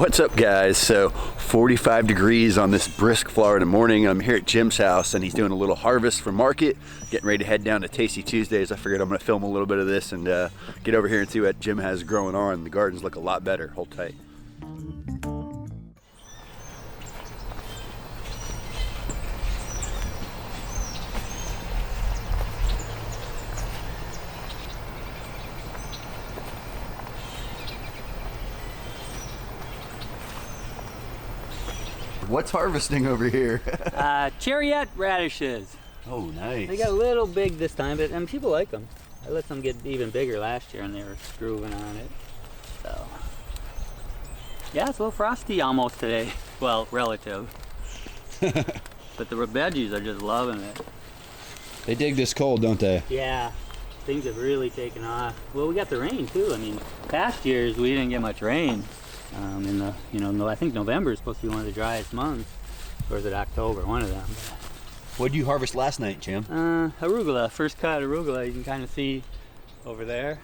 What's up, guys? So 45 degrees on this brisk Florida morning. I'm here at Jim's house and he's doing a little harvest for market, getting ready to head down to Tasty Tuesdays. I figured I'm gonna film a little bit of this and get over here and see what Jim has growing on. The gardens look a lot better. Hold tight. What's harvesting over here? Chiriac Radishes. Oh, nice. They got a little big this time, but people like them. I let them get even bigger last year and they were grooving on it. So, yeah, it's a little frosty almost today. Well, relative. But the veggies are just loving it. They dig this cold, don't they? Yeah, things have really taken off. Well, we got the rain too. I mean, past years we didn't get much rain. I think November is supposed to be one of the driest months, or is it October? One of them. What did you harvest last night, Jim? Arugula, first cut arugula. You can kind of see over there.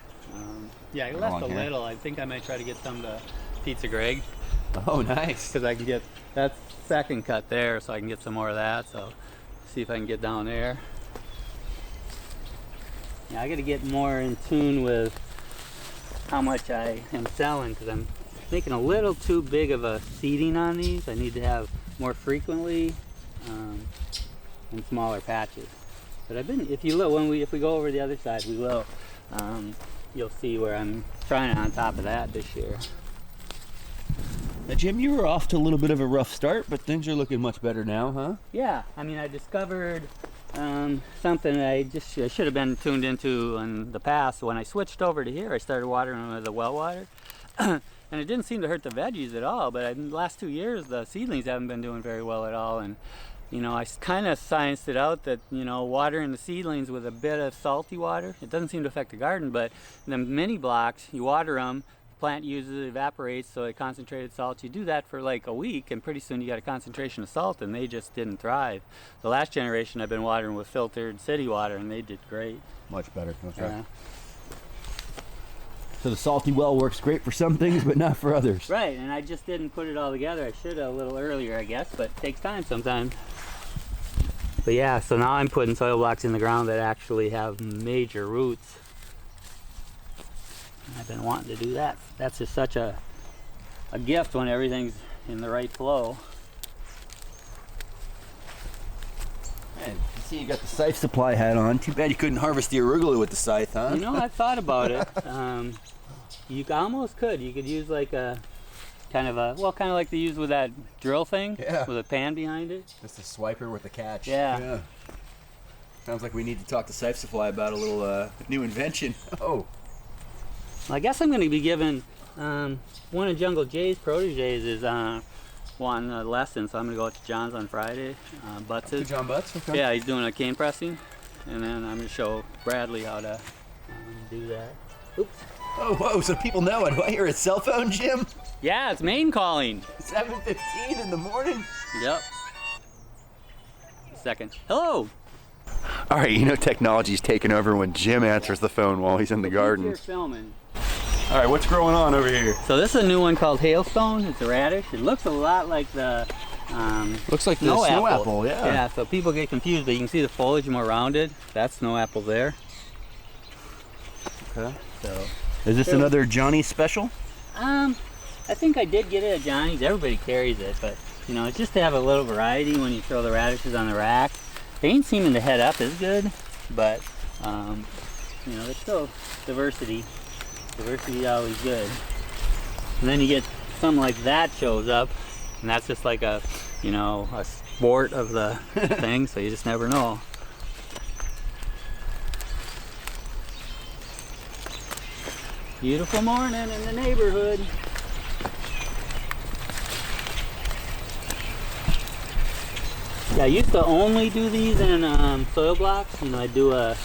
Yeah, I left a little. I think I might try to get some to Pizza Greg. Oh, nice. Because I can get that second cut there, so I can get some more of that. So see if I can get down there. Yeah, I got to get more in tune with how much I am selling because I'm making a little too big of a seeding on these. I need to have more frequently in smaller patches. But I've been, if you look, if we go over the other side, we will. You'll see where I'm trying on top of that this year. Now, Jim, you were off to a little bit of a rough start, but things are looking much better now, huh? Yeah, I mean, I discovered something that I should have been tuned into in the past. When I switched over to here, I started watering with the well water. And it didn't seem to hurt the veggies at all, but in the last 2 years, the seedlings haven't been doing very well at all. And, I kind of scienced it out that, watering the seedlings with a bit of salty water, it doesn't seem to affect the garden, but the mini blocks, you water them, the plant uses it, evaporates, so a concentrated salt. You do that for like a week, and pretty soon you got a concentration of salt, and they just didn't thrive. The last generation I've been watering with filtered city water, and they did great. Much better. Okay. Yeah. So the salty well works great for some things, but not for others. Right, and I just didn't put it all together. I should have a little earlier, I guess, but it takes time sometimes. But yeah, so now I'm putting soil blocks in the ground that actually have major roots. I've been wanting to do that. That's just such a gift when everything's in the right flow. Man, you see you got the scythe supply hat on. Too bad you couldn't harvest the arugula with the scythe, huh? I thought about it. You almost could. You could use like a kind of like they use with that drill thing, yeah, with a pan behind it. Just a swiper with a catch. Yeah. Sounds like we need to talk to Scythe Supply about a little new invention. Oh. Well, I guess I'm going to be giving one of Jungle Jay's proteges is one lesson, so I'm going to go out to John's on Friday. Butts. To John Butts? Okay. Yeah, he's doing a cane pressing, and then I'm going to show Bradley how to do that. Oops. Oh, whoa, so people know it. Do I hear a cell phone, Jim? Yeah, it's Maine calling. 7:15 in the morning? Yep. Second. Hello. All right, technology's taking over when Jim answers the phone while he's in the garden. You're filming. All right, what's growing on over here? So this is a new one called Hailstones. It's a radish. It looks a lot like the looks like the snow apple, yeah. Yeah, so people get confused, but you can see the foliage more rounded. That's snow apple there. Okay. So is this another Johnny's special? I think I did get it at Johnny's. Everybody carries it, but it's just to have a little variety when you throw the radishes on the rack. They ain't seeming to head up as good, but there's still diversity. Diversity is always good. And then you get something like that shows up, and that's just like a sport of the thing, so you just never know. Beautiful morning in the neighborhood. Yeah, I used to only do these in soil blocks. I'd do a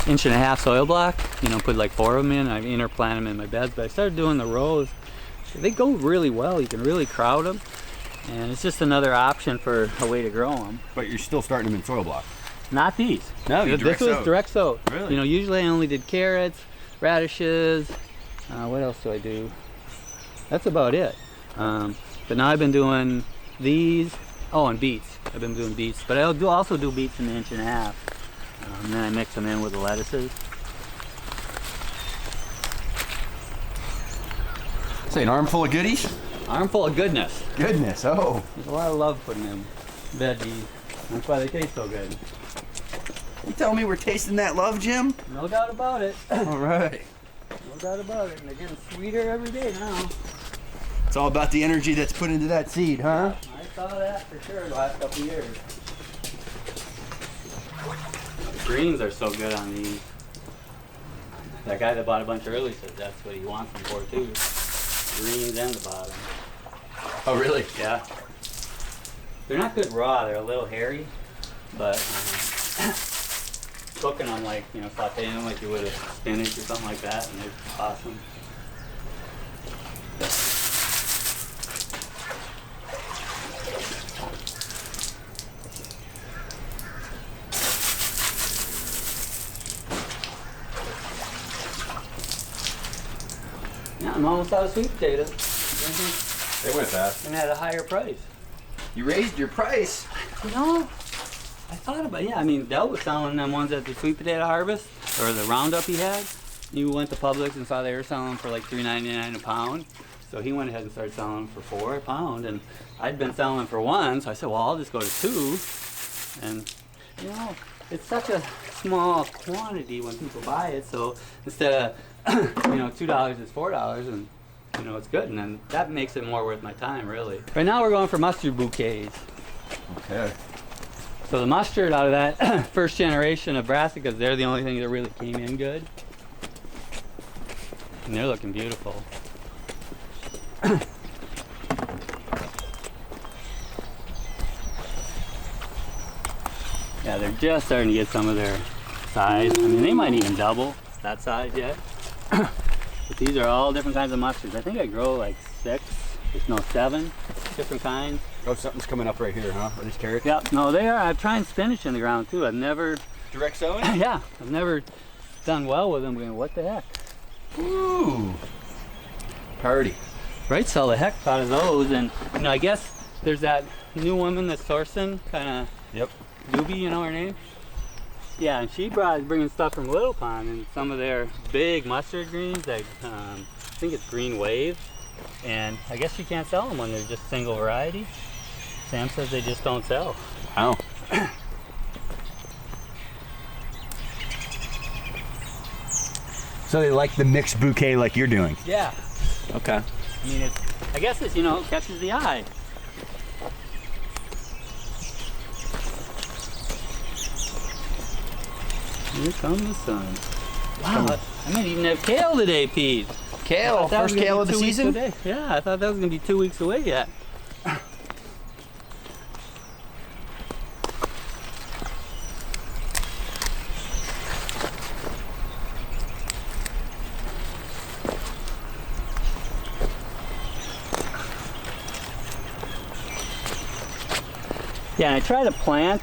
1.5-inch soil block, put like 4 of them in. I interplant them in my beds, but I started doing the rows. They go really well. You can really crowd them, and it's just another option for a way to grow them. But you're still starting them in soil blocks. Not these. No, this was direct sow. Really? Usually I only did carrots, radishes, What else do I do? That's about it. But now I've been doing these. Oh, and beets. I've been doing beets, but I'll also do beets in 1.5 inches. And then I mix them in with the lettuces. Say an armful of goodies? Armful of goodness. Goodness, oh. There's a lot of love putting in veggies. That's why they taste so good. You telling me we're tasting that love, Jim? No doubt about it. All right. No doubt about it. And they're getting sweeter every day now. It's all about the energy that's put into that seed, huh? I saw that for sure the last couple of years. The greens are so good on these. That guy that bought a bunch early said that's what he wants them for too. Greens and the bottom. Oh, really? Yeah. They're not good raw. They're a little hairy, but cooking them like, you know, sauteing them like you would a spinach or something like that, and they're awesome. Yeah, I'm almost out of sweet potatoes. They went fast. And at a higher price. You raised your price. You know, I thought about it. Yeah, I mean, Del was selling them ones at the sweet potato harvest, or the roundup he had. You went to Publix and saw they were selling them for like $3.99 a pound. So he went ahead and started selling them for $4 a pound. And I'd been selling them for 1, so I said, well, I'll just go to 2. And, you know, it's such a small quantity when people buy it. So instead of, you know, $2 is $4, and you know, it's good, and then that makes it more worth my time, really. Right now we're going for mustard bouquets. Okay. So the mustard out of that first generation of brassicas, they're the only thing that really came in good. And they're looking beautiful. Yeah, they're just starting to get some of their size. I mean, they might even double that size yet. But these are all different kinds of mustards. I think I grow like 6, there's no 7 different kinds. Oh, something's coming up right here, huh? Are these carrots? Yep, no, they are. I'm trying spinach in the ground too. I've never... Direct sowing? Yeah, I've never done well with them. Going, what the heck? Ooh. Party. Right, sell the heck out of those. And, you know, I guess there's that new woman that's sourcing, kind of... Yep. Doobie, you know her name? Yeah, and she bringing stuff from Little Pond and some of their big mustard greens. Like, I think it's Green Wave, and I guess you can't sell them when they're just single variety. Sam says they just don't sell. Wow. So they like the mixed bouquet like you're doing? Yeah. Okay. I mean, I guess it's, you know, catches the eye. Here comes the sun. Wow, I might even have kale today, Pete. Kale, first kale of the season? Yeah, I thought that was going to be 2 weeks away yet. Yeah, I try to plant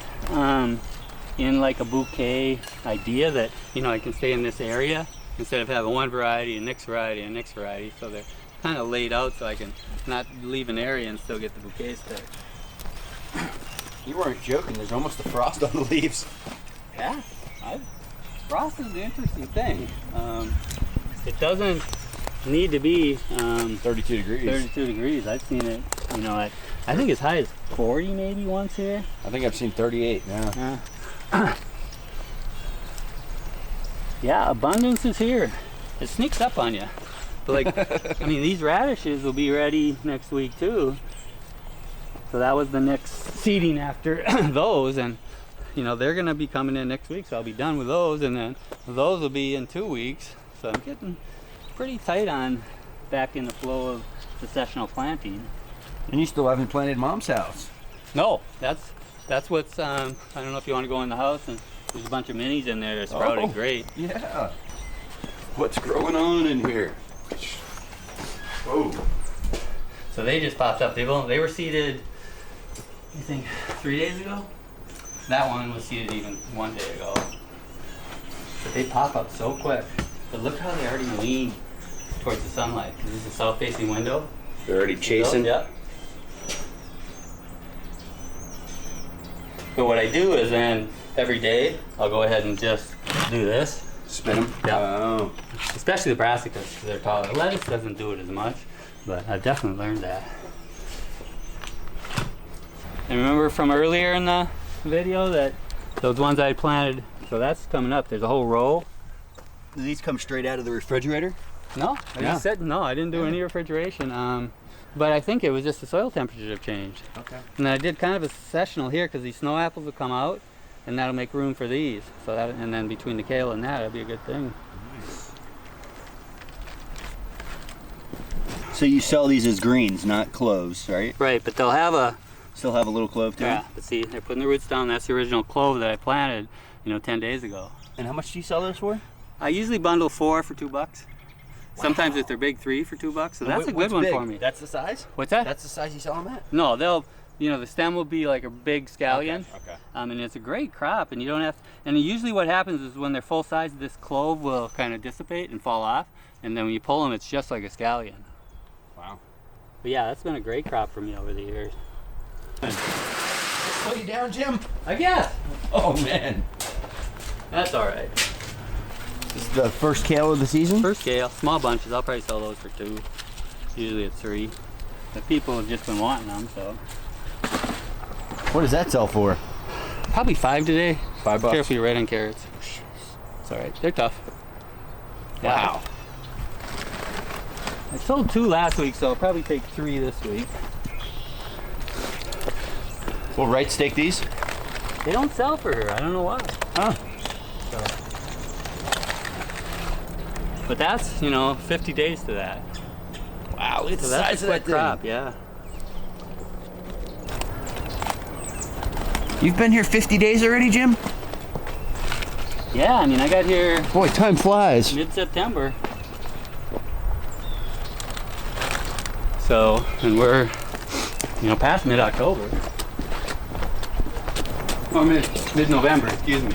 in like a bouquet idea that, you know, I can stay in this area instead of having one variety and next variety and next variety. So they're kind of laid out so I can not leave an area and still get the bouquets there. You weren't joking. There's almost a frost on the leaves. Yeah, frost is the interesting thing. It doesn't need to be 32 degrees. 32 degrees. I've seen it, you know, I think as high as 40 maybe once here. I think I've seen 38 now. Yeah. Yeah, abundance is here. It sneaks up on you. But like, I mean, these radishes will be ready next week too. So that was the next seeding after those, and you know, they're gonna be coming in next week, so I'll be done with those, and then those will be in 2 weeks. So I'm getting pretty tight on back in the flow of successional planting. And you still haven't planted Mom's house. No, that's what's, I don't know if you want to go in the house, and there's a bunch of minis in there that sprouted great. Yeah. What's growing on in here? Oh. So they just popped up. They were seeded, I think, 3 days ago. That one was seeded even 1 day ago. But they pop up so quick. But look how they already lean. towards the sunlight. This is a south-facing window. They're already chasing. Yep. But what I do is then every day I'll go ahead and just do this. Spin them. Yep. Oh. Especially the brassicas because they're taller. Lettuce doesn't do it as much, but I've definitely learned that. And remember from earlier in the video that those ones I planted, so that's coming up. There's a whole row. Do these come straight out of the refrigerator? No, I didn't do any refrigeration. But I think it was just the soil temperatures have changed. Okay. And I did kind of a sessional here because these snow apples will come out, and that'll make room for these. So that, and then between the kale and that'll be a good thing. Nice. So you sell these as greens, not cloves, right? Right, but they'll have a Still have a little clove to them? yeah. But see, they're putting the roots down. That's the original clove that I planted, 10 days ago. And how much do you sell those for? I usually bundle 4 for $2. Sometimes if they're big, 3 for $2. So that's a good one for me. That's the size? What's that? That's the size you sell them at? No, they'll, the stem will be like a big scallion. Okay. And it's a great crop, and you don't have, and usually what happens is when they're full size, this clove will kind of dissipate and fall off, and then when you pull them, it's just like a scallion. Wow. But yeah, that's been a great crop for me over the years. Slow you down, Jim? I guess. Oh, man. That's all right. This is the first kale of the season? First scale, small bunches, I'll probably sell those for 2. Usually it's 3. The people have just been wanting them, so. What does that sell for? Probably 5 today. $5. Careful, you're right on carrots. It's all right, they're tough. Yeah. Wow. I sold 2 last week, so I'll probably take 3 this week. Will Wright stake these? They don't sell for her, I don't know why. Huh. So. But that's, 50 days to that. Wow, look at the So that's size a of that quick crop, yeah. You've been here 50 days already, Jim? Yeah, I got here Boy, time flies. mid-September. So, and we're, past mid-October. Or mid-November, excuse me.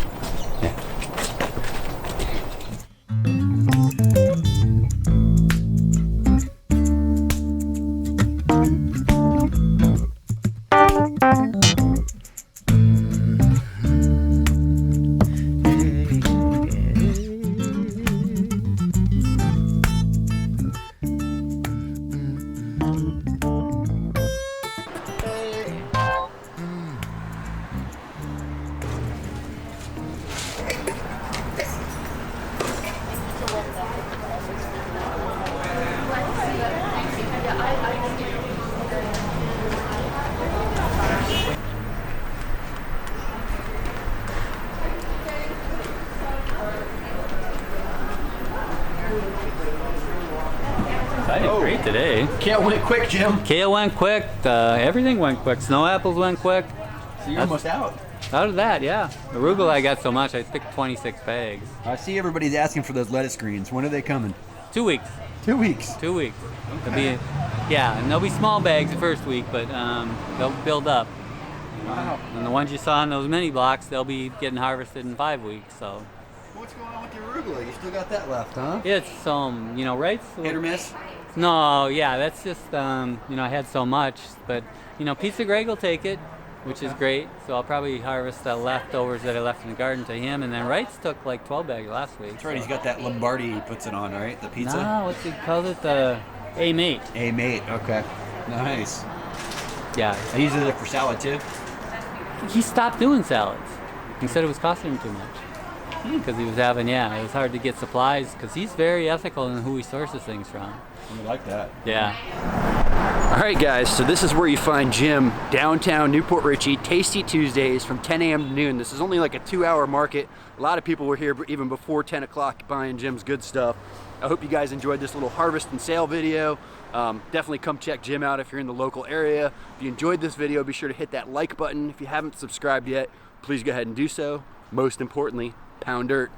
I did great today. Kale went quick, Jim. Kale went quick, everything went quick. Snow apples went quick. So you're almost out. Out of that, yeah. Arugula I got so much, I picked 26 bags. I see everybody's asking for those lettuce greens. When are they coming? 2 weeks. 2 weeks. 2 weeks. Okay. And they'll be small bags the first week, but they'll build up. Wow. And the ones you saw in those mini blocks, they'll be getting harvested in 5 weeks. So What's going on with your arugula? You still got that left, huh? it's right? Hit or miss? No, yeah, that's just I had so much, but Pizza Greg will take it, which is great. So I'll probably harvest the leftovers that I left in the garden to him. And then Wright's took like 12 bags last week. That's right. He's got that Lombardi he puts it on, right? The pizza. No, what's he called it? The A-Mate. A-Mate. Okay. Nice. Yeah. I use it for salad too. He stopped doing salads. He said it was costing him too much. Because he was having, it was hard to get supplies because he's very ethical in who he sources things from. I like that. Yeah. All right, guys, so this is where you find Jim, downtown Newport Richey, Tasty Tuesdays from 10 a.m. to noon. This is only like a 2-hour market. A lot of people were here even before 10 o'clock buying Jim's good stuff. I hope you guys enjoyed this little harvest and sale video. Definitely come check Jim out if you're in the local area. If you enjoyed this video, be sure to hit that like button. If you haven't subscribed yet, please go ahead and do so. Most importantly, pound dirt.